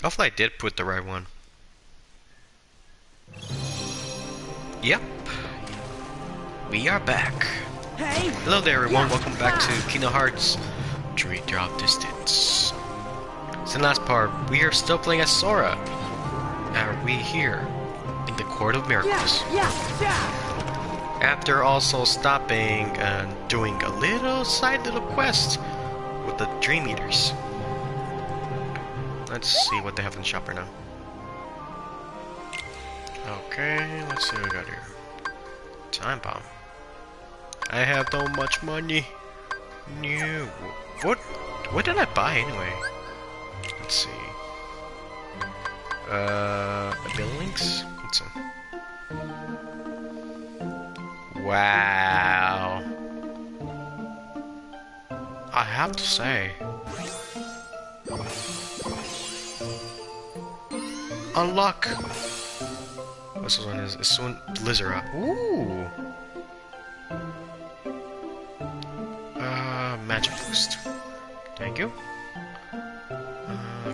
Hopefully I did put the right one. Yep. We are back. Hey. Hello there everyone, Yeah. welcome back to Kingdom Hearts Dream Drop Distance. So in the last part, we are still playing as Sora. Are we here in the Court of Miracles? Yeah. After also stopping and doing a little quest with the Dream Eaters. Let's see what they have in the shop right now. Okay, let's see what we got here. Time bomb. I have so much money. No. What did I buy anyway? Let's see. Ability links? What's up? Wow. I have to say. Unlock. What's this one is? Soon Blizzard. Ooh. Magic boost. Thank you.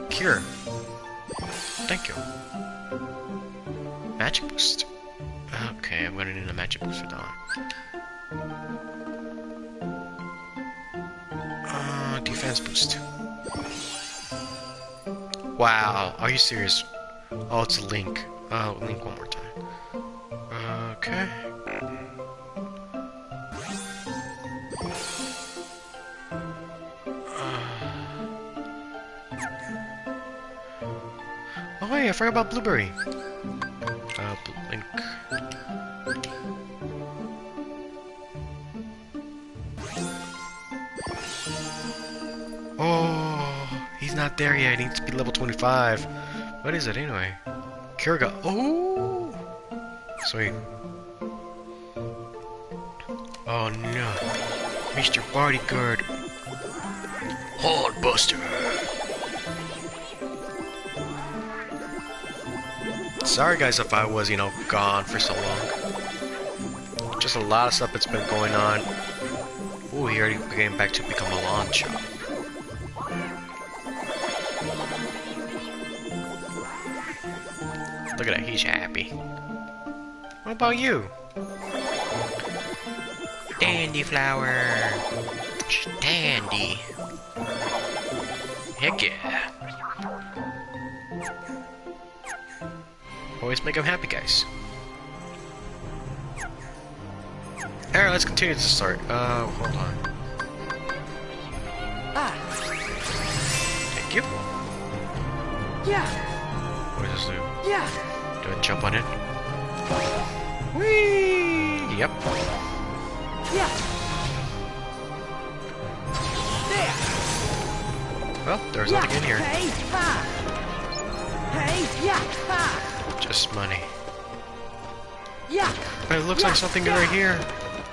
Cure. Thank you. Magic boost. Okay, I'm gonna need a magic boost for that one. Defense boost. Wow, are you serious? Oh, it's a Link. Link one more time. Okay. Oh hey, I forgot about Blueberry. Link. Oh, he's not there yet. He needs to be level 25. What is it anyway? Kurga. Oh, sweet. Oh no, Mr. Bodyguard. Hornbuster. Sorry guys if I was, gone for so long. Just a lot of stuff that's been going on. Ooh, he already came back to become a lawn shop. Look at that, he's happy. What about you? Dandy flower. Dandy. Heck yeah. Always make him happy, guys. Alright, let's continue to start. Hold on. Thank you. Yeah. What does this do? Yeah. Do I jump on it? Whee! Yep. Yeah. There. Well, there's nothing in here. Hey. Ha. Hey. Yeah. Ha. Just money. Yeah. But it looks like something right here.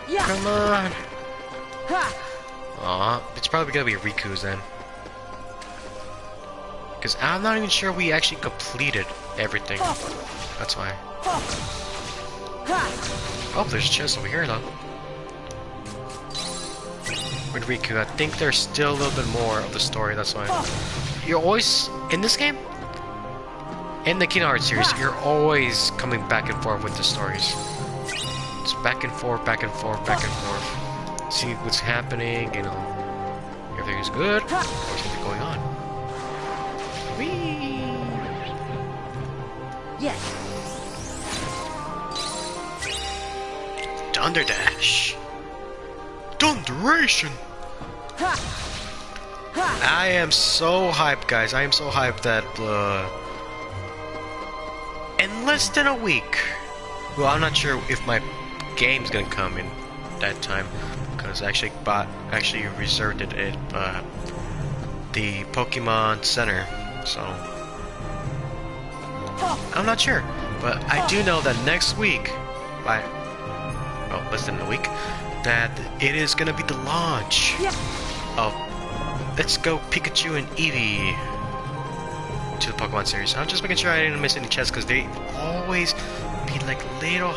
Yeah. Come on. Ha. Aw, it's probably gonna be Riku's then. Because I'm not even sure we actually completed everything. That's why. Oh, there's a chest over here though. With Riku, I think there's still a little bit more of the story, that's why. You're always, in this game, in the Kingdom Hearts series, you're always coming back and forth with the stories. It's back and forth, back and forth, back and forth. See what's happening, everything's good, or something going on. Whee! Yes. Thunder Dash! Thunderation! I am so hyped, guys. I am so hyped that, in less than a week, well, I'm not sure if my game's gonna come in that time, because I actually reserved it at, the Pokemon Center, so I'm not sure, but I do know that next week, less than a week, that it is gonna be the launch of Let's Go Pikachu and Eevee to the Pokemon series. I'm just making sure I didn't miss any chests because they always be like little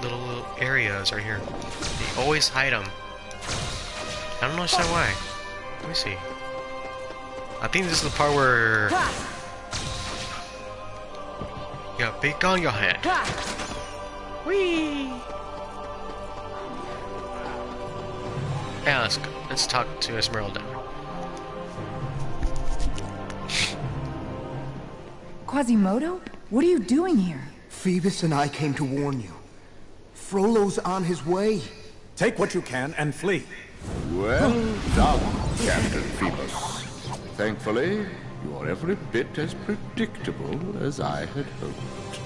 little areas right here. They always hide them. I don't understand why. Let me see. I think this is the part where Yeah, big on your head. Ha! Whee! Yeah, let's talk to Esmeralda. Quasimodo? What are you doing here? Phoebus and I came to warn you. Frollo's on his way. Take what you can and flee. Well done, Captain Phoebus. Thankfully, you are every bit as predictable as I had hoped.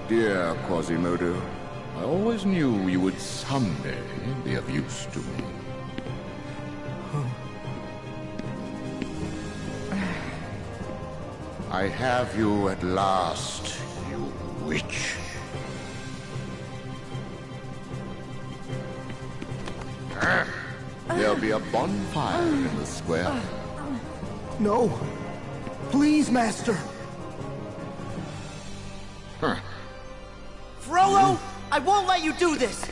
Dear Quasimodo, I always knew you would someday be of use to me. I have you at last, you witch. There'll be a bonfire in the square. No. Please, Master. Huh. Frollo, I won't let you do this!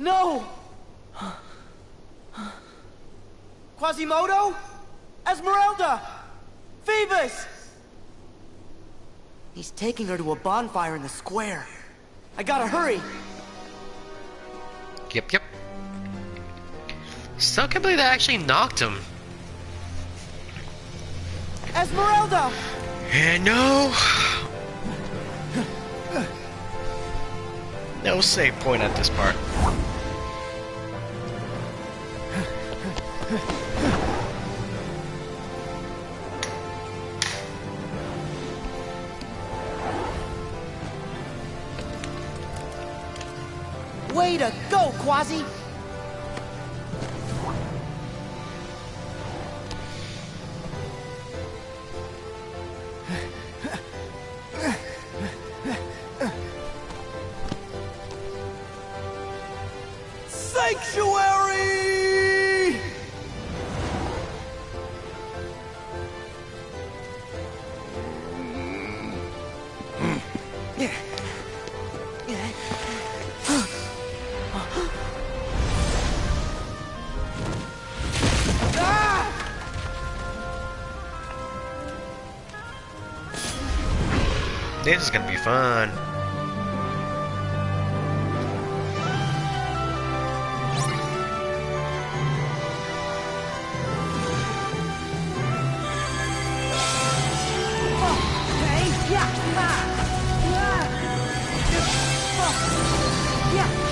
No! Quasimodo? Esmeralda! Phoebus! He's taking her to a bonfire in the square. I gotta hurry! Yep. Still can't believe they actually knocked him. Esmeralda! And no. No save point at this part. Way to go, Quasi! Sanctuary! This is gonna be fun.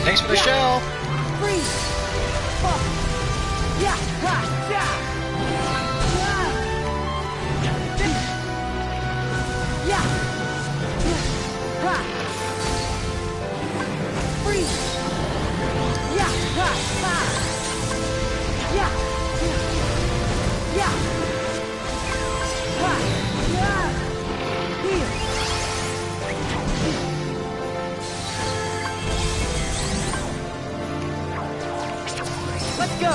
Thanks for the shell. Let's go!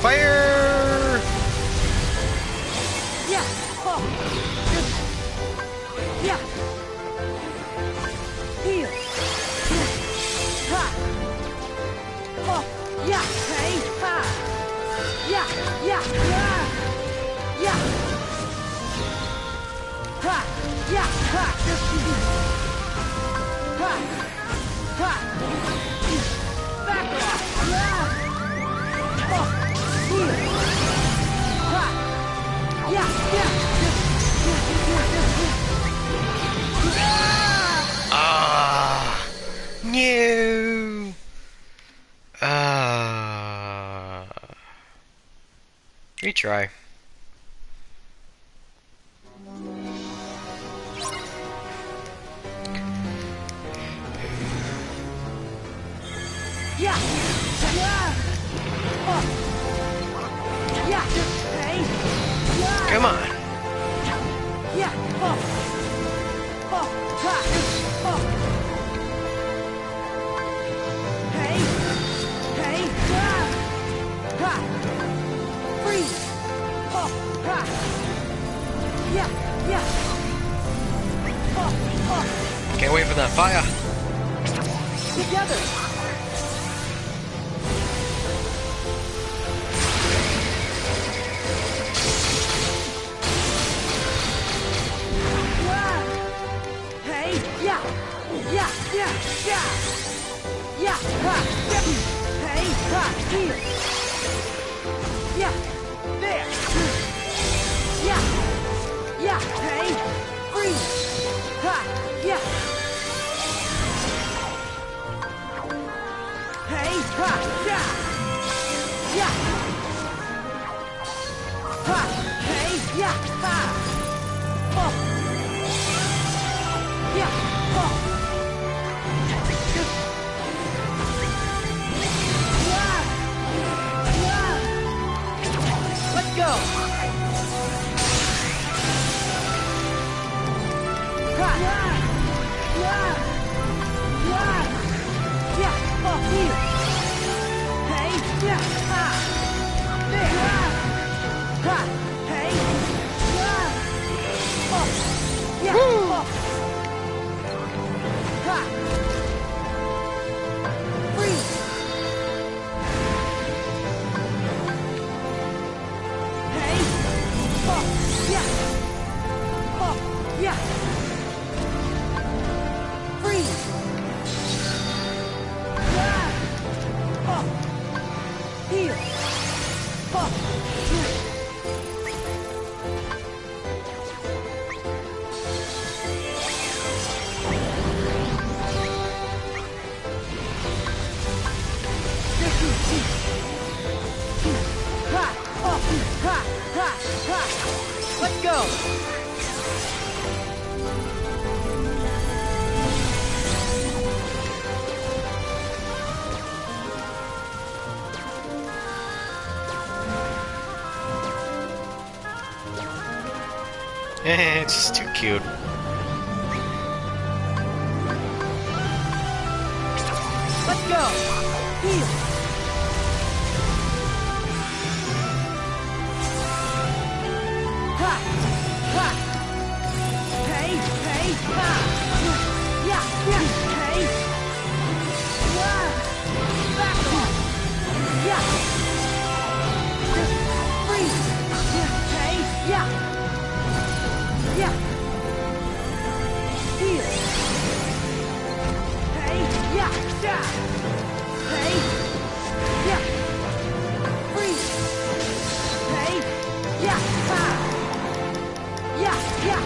Fire! Yeah! Oh. Yeah! Heal! Ha! Oh! Yeah! Hey! Ha! Yeah! Yeah! Yeah! Yeah! Ha! Yeah! Ha! Ha! Ha! Back off! Yeah! Oh! Heal! Ha! Yeah! Yeah! Ah! No! Retry. Yeah! Yeah! Oh! Yeah! Hey! Yeah! Come on. Yeah. Oh. Oh. Ha. Oh. Hey. Hey. Ah. Ha. Freeze. Oh. Ha. Yeah. Yeah. Oh. Oh. Can't wait for that fire. Together. Hey, yeah, yeah, yeah, yeah, yeah, ha, yeah. Hey, ha, here, yeah, there, yeah, yeah, hey, freeze, ha, yeah, hey, ha, yeah, yeah, ha, hey, yeah, ha, oh. Yeah. Oh. Let's go. Yeah. Oh, here. Hey. Yeah. Ha. There. Ha. Hey. Oh. Yeah. Oh. Ha! Freeze! Hey! Oh! Yeah! Oh! Yeah! Freeze! Ah! Oh! Here! Oh! Let's go! It's just too cute. Let's go! Heal! Ha! Ha! Hey! Hey! Ha! Yeah! Yeah! Hey! Yeah! Back off! Yeah! Freeze! Hey! Yeah! Yeah! Heal! Hey! Yeah! Yeah! Hey! Yeah! Freeze! Hey! Yeah! Ha! Yeah! Yeah!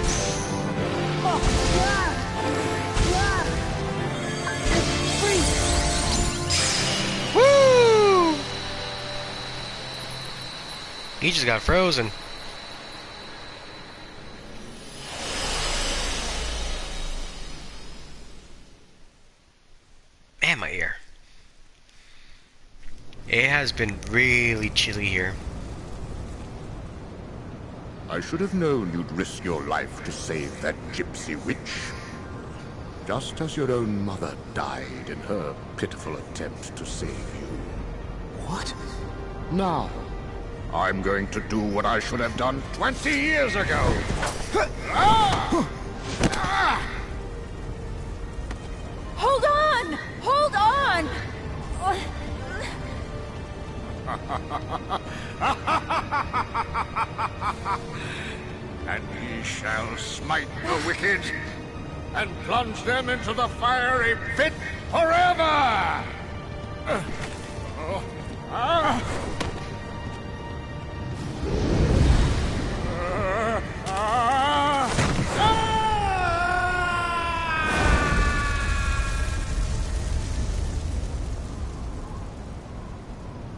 Oh! Yeah! Yeah! Freeze! Woo! He just got frozen. Man, my ear. It has been really chilly here. I should have known you'd risk your life to save that gypsy witch. Just as your own mother died in her pitiful attempt to save you. What? Now, I'm going to do what I should have done 20 years ago. Hold on! Hold on! And ye shall smite the wicked and plunge them into the fiery pit forever!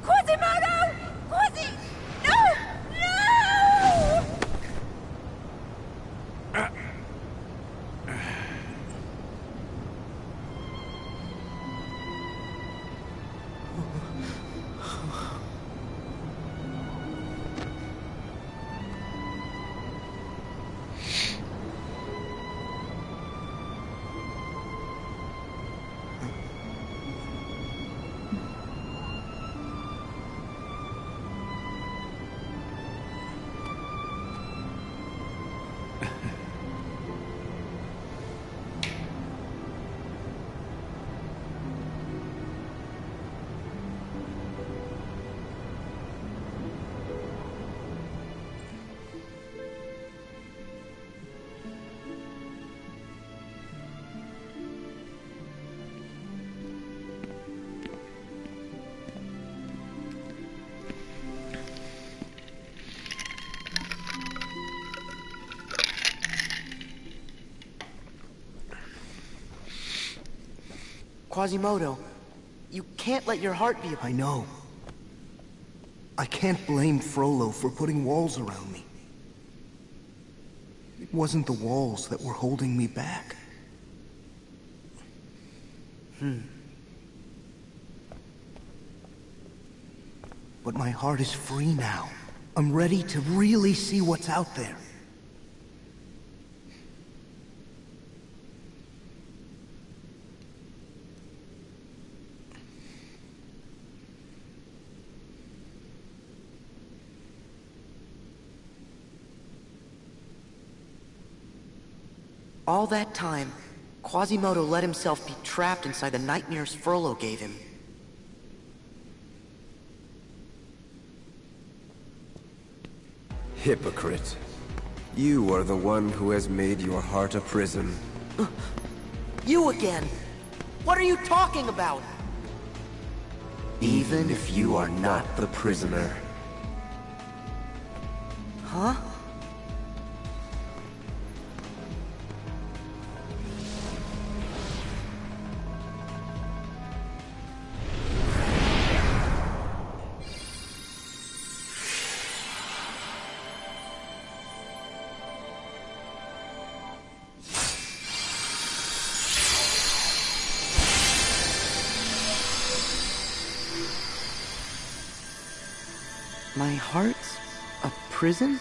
Quasimodo! No! No! Quasimodo, you can't let your heart be... I know. I can't blame Frollo for putting walls around me. It wasn't the walls that were holding me back. But my heart is free now. I'm ready to really see what's out there. All that time, Quasimodo let himself be trapped inside the nightmares Frollo gave him. Hypocrite. You are the one who has made your heart a prison. You again! What are you talking about? Even if you are not the prisoner. Huh? My heart's a prison?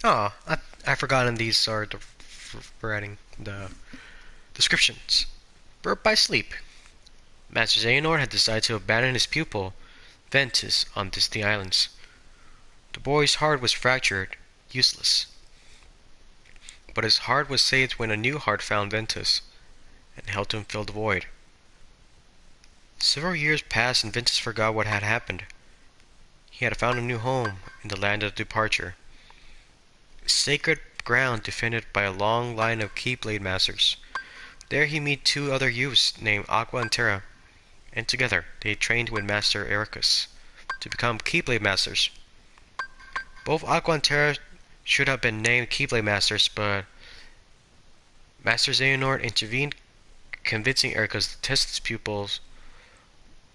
Oh, I forgotten these are writing the descriptions. Burped by sleep. Master Xehanort had decided to abandon his pupil, Ventus, on Disney Islands. The boy's heart was fractured, useless. But his heart was saved when a new heart found Ventus, and helped him fill the void. Several years passed and Ventus forgot what had happened. He had found a new home in the land of departure. Sacred ground defended by a long line of Keyblade Masters. There he met two other youths named Aqua and Terra, and together they trained with Master Ericus to become Keyblade Masters. Both Aqua and Terra should have been named Keyblade Masters, but Master Xehanort intervened, convincing Ericus to test his pupils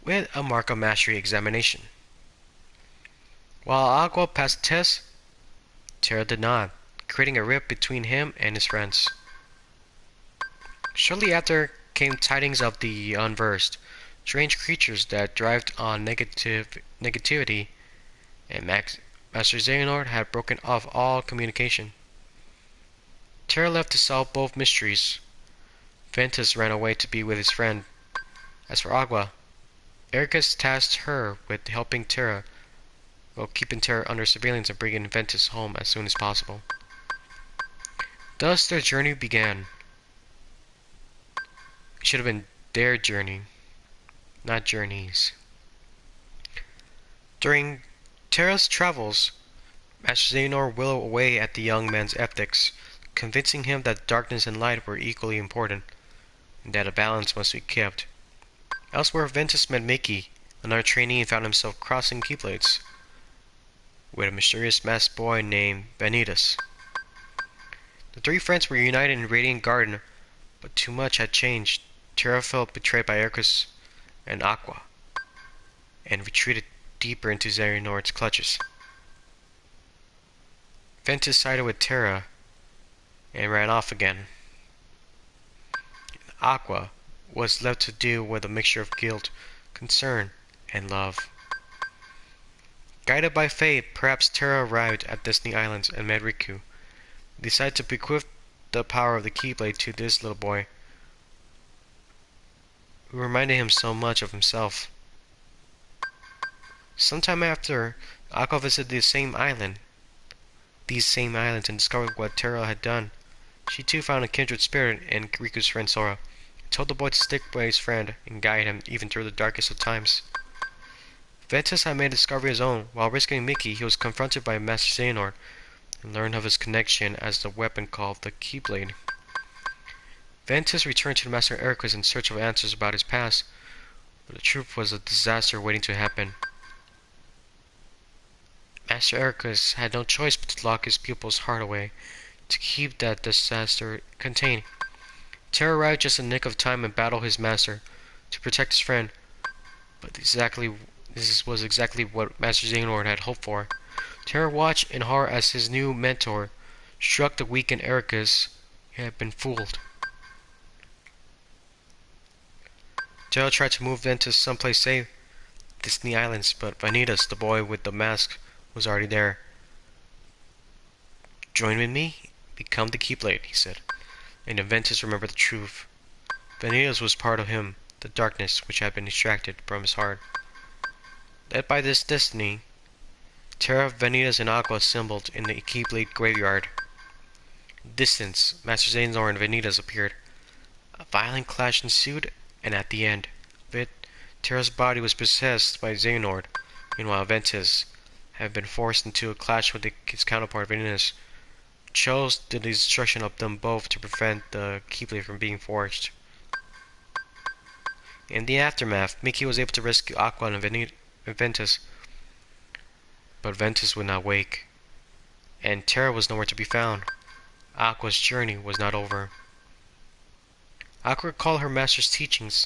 with a Mark of Mastery examination. While Aqua passed the test, Terra did not, creating a rift between him and his friends. Shortly after came tidings of the unversed, strange creatures that thrived on negativity, and Master Xehanort had broken off all communication. Terra left to solve both mysteries. Ventus ran away to be with his friend. As for Agua, Ericus tasked her with helping Terra, while keeping Terra under surveillance and bringing Ventus home as soon as possible. Thus their journey began. It should have been their journey, not journeys. During Terra's travels, Master Xehanort willowed away at the young man's ethics, convincing him that darkness and light were equally important, and that a balance must be kept. Elsewhere, Ventus met Mickey, another trainee, and found himself crossing Keyblades with a mysterious masked boy named Vanitas. The three friends were united in Radiant Garden, but too much had changed. Terra felt betrayed by Ericus and Aqua, and retreated deeper into Xehanort's clutches. Ventus sided with Terra and ran off again. Aqua was left to deal with a mixture of guilt, concern, and love. Guided by fate, perhaps Terra arrived at Disney Islands and met Riku. He decided to bequeath the power of the Keyblade to this little boy, who reminded him so much of himself. Sometime after, Aqua visited these same islands, and discovered what Terra had done. She too found a kindred spirit in Riku's friend Sora, and told the boy to stick by his friend and guide him even through the darkest of times. Ventus had made a discovery of his own. While rescuing Mickey, he was confronted by Master Xehanort and learned of his connection as the weapon called the Keyblade. Ventus returned to Master Ericus in search of answers about his past, but the truth was a disaster waiting to happen. Master Ericus had no choice but to lock his pupil's heart away to keep that disaster contained. Terra arrived just in the nick of time and battled his master to protect his friend, but this was exactly what Master Xehanort had hoped for. Terra watched in horror as his new mentor struck the weakened Ericus. He had been fooled. Terra tried to move Ventus someplace safe, Disney Islands, but Vanitas, the boy with the mask, was already there. "Join with me, become the Keyblade," he said, and Ventus remembered the truth. Vanitas was part of him, the darkness which had been extracted from his heart. Led by this destiny, Terra, Vanitas, and Aqua assembled in the Keyblade graveyard. In the distance, Master Xehanort and Vanitas appeared. A violent clash ensued, and at the end of it, Terra's body was possessed by Xehanort. Meanwhile, Ventus had been forced into a clash with his counterpart Vanitas, who chose the destruction of them both to prevent the Keyblade from being forged. In the aftermath, Mickey was able to rescue Aqua and Ventus, but Ventus would not wake, and Terra was nowhere to be found. Aqua's journey was not over. Aqua recalled her master's teachings.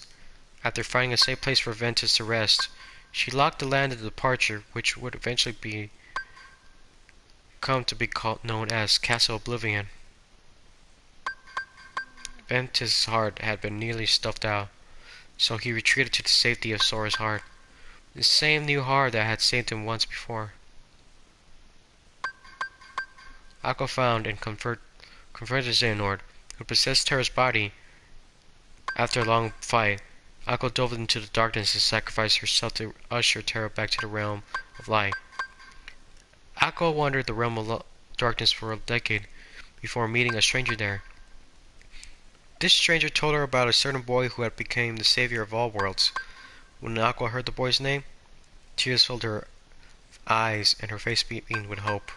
After finding a safe place for Ventus to rest, she locked the land of departure, which would eventually come to be known as Castle Oblivion. Ventus' heart had been nearly stuffed out, so he retreated to the safety of Sora's heart, the same new heart that had saved him once before. Aqua found and confronted Xehanort, who possessed Terra's body. After a long fight, Aqua dove into the darkness and sacrificed herself to usher Terra back to the realm of light. Aqua wandered the realm of darkness for a decade before meeting a stranger there. This stranger told her about a certain boy who had become the savior of all worlds. When Aqua heard the boy's name, tears filled her eyes and her face beamed with hope.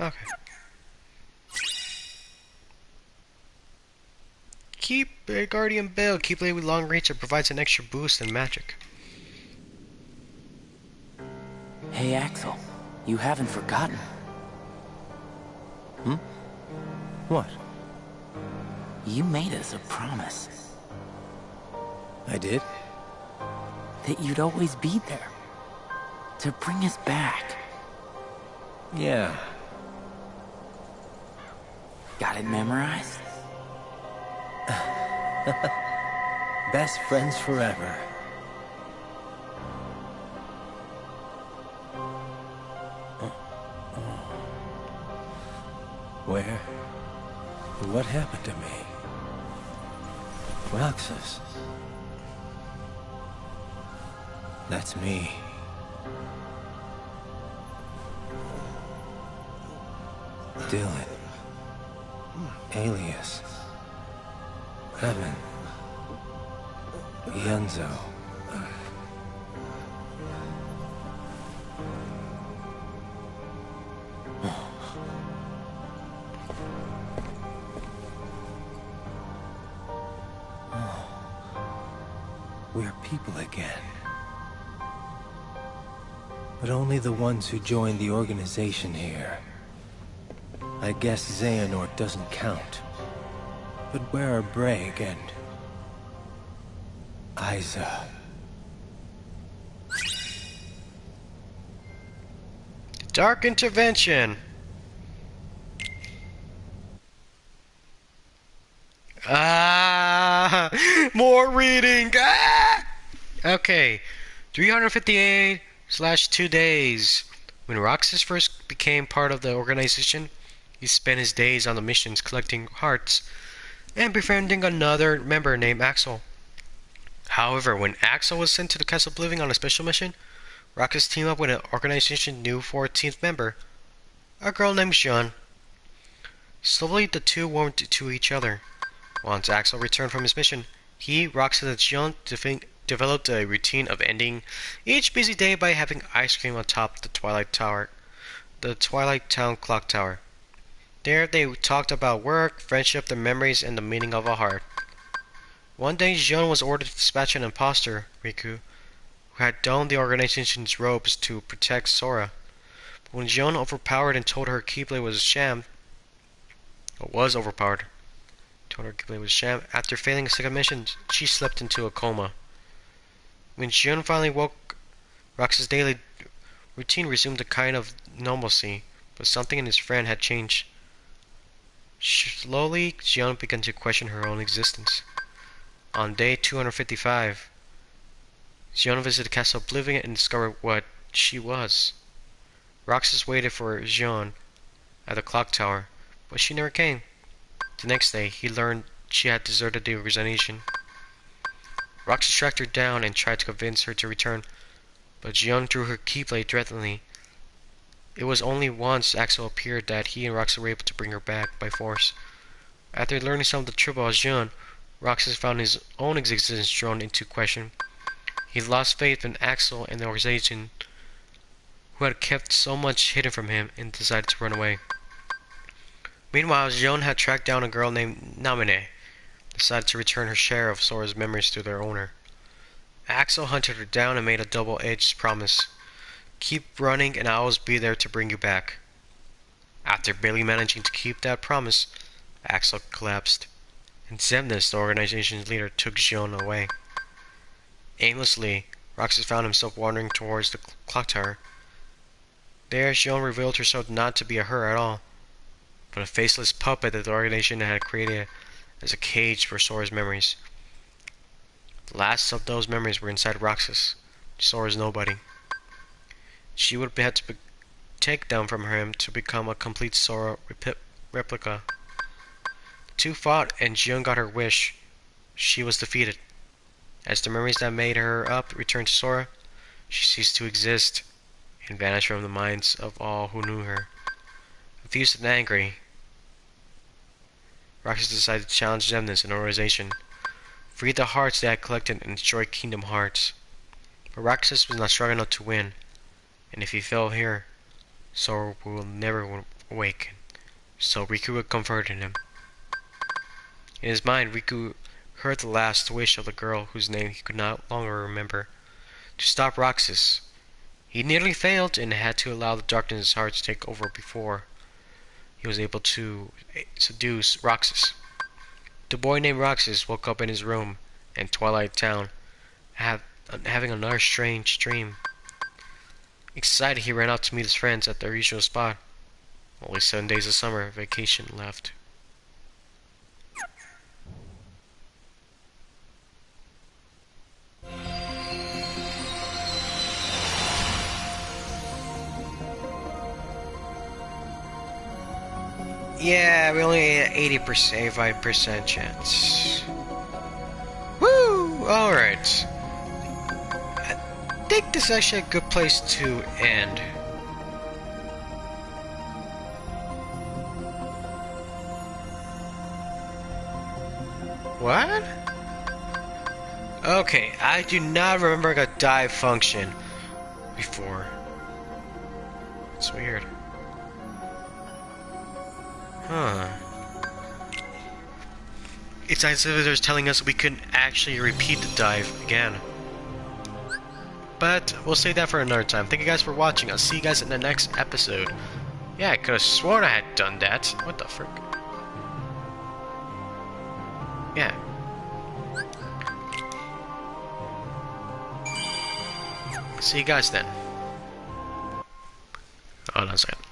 Okay. Keep Guardian Bell. Keyblade with long reach that provides an extra boost in magic. Hey, Axel. You haven't forgotten. What? You made us a promise I did? that you'd always be there. To bring us back. Yeah. Got it memorized? Best friends forever. Where? What happened to me? Roxas. That's me. Dylan. Alias. Evan. Yenzo. We're people again. But only the ones who joined the organization here. I guess Xehanort doesn't count. But where are Braig and Isa? Dark Intervention. More reading. Okay, 358/2 days. When Roxas first became part of the organization, he spent his days on the missions collecting hearts and befriending another member named Axel. However, when Axel was sent to the Castle Oblivion on a special mission, Roxas teamed up with an organization's new 14th member, a girl named Jean. Slowly, the two warmed to each other. Once Axel returned from his mission, he, Roxas, and Jean developed a routine of ending each busy day by having ice cream on top of the Twilight Tower. the Twilight Town clock tower. There they talked about work, friendship, their memories, and the meaning of a heart. One day, Xion was ordered to dispatch an imposter, Riku, who had donned the organization's robes to protect Sora. But when Xion overpowered and told her Keyblade was a sham, or was overpowered, told her Keyblade was a sham, after failing a second mission, she slipped into a coma. When Xion finally woke, Rox's daily routine resumed a kind of normalcy, but something in his friend had changed. Slowly, Xion began to question her own existence. On day 255, Xion visited Castle Oblivion and discovered what she was. Roxas waited for Xion at the clock tower, but she never came. The next day, he learned she had deserted the organization. Roxas tracked her down and tried to convince her to return, but Xion threw her Keyblade threateningly. It was only once Axel appeared that he and Roxas were able to bring her back by force. After learning some of the truth about Xion, Roxas found his own existence thrown into question. He lost faith in Axel and the organization, who had kept so much hidden from him, and decided to run away. Meanwhile, Xion had tracked down a girl named Namine, decided to return her share of Sora's memories to their owner. Axel hunted her down and made a double-edged promise. Keep running and I'll always be there to bring you back. After barely managing to keep that promise, Axel collapsed, and Xemnas, the organization's leader, took Xion away. Aimlessly, Roxas found himself wandering towards the clock tower. There, Xion revealed herself not to be a her at all, but a faceless puppet that the organization had created as a cage for Sora's memories. The last of those memories were inside Roxas, Sora's nobody. She would have to take them from him to become a complete Sora replica. The two fought, and Xion got her wish. She was defeated. As the memories that made her up returned to Sora, she ceased to exist and vanished from the minds of all who knew her. Confused and angry, Roxas decided to challenge Xemnas and organization, free the hearts they had collected, and destroy Kingdom Hearts. But Roxas was not strong enough to win, and if he fell here, Sora will never awaken. So Riku comforted him. In his mind, Riku heard the last wish of the girl whose name he could no longer remember, to stop Roxas. He nearly failed and had to allow the darkness in his heart to take over before he was able to seduce Roxas. The boy named Roxas woke up in his room in Twilight Town, having another strange dream. Excited, he ran out to meet his friends at their usual spot. Only 7 days of summer vacation left. Yeah, we only had 80%, 85% chance. Woo! Alright. I think this is actually a good place to end. What? Okay, I do not remember a dive function before. It's weird. Huh. It's as if they're telling us we couldn't actually repeat the dive again. But we'll save that for another time. Thank you guys for watching. I'll see you guys in the next episode. Yeah, I could have sworn I had done that. What the frick? Yeah. See you guys then. Hold on a second.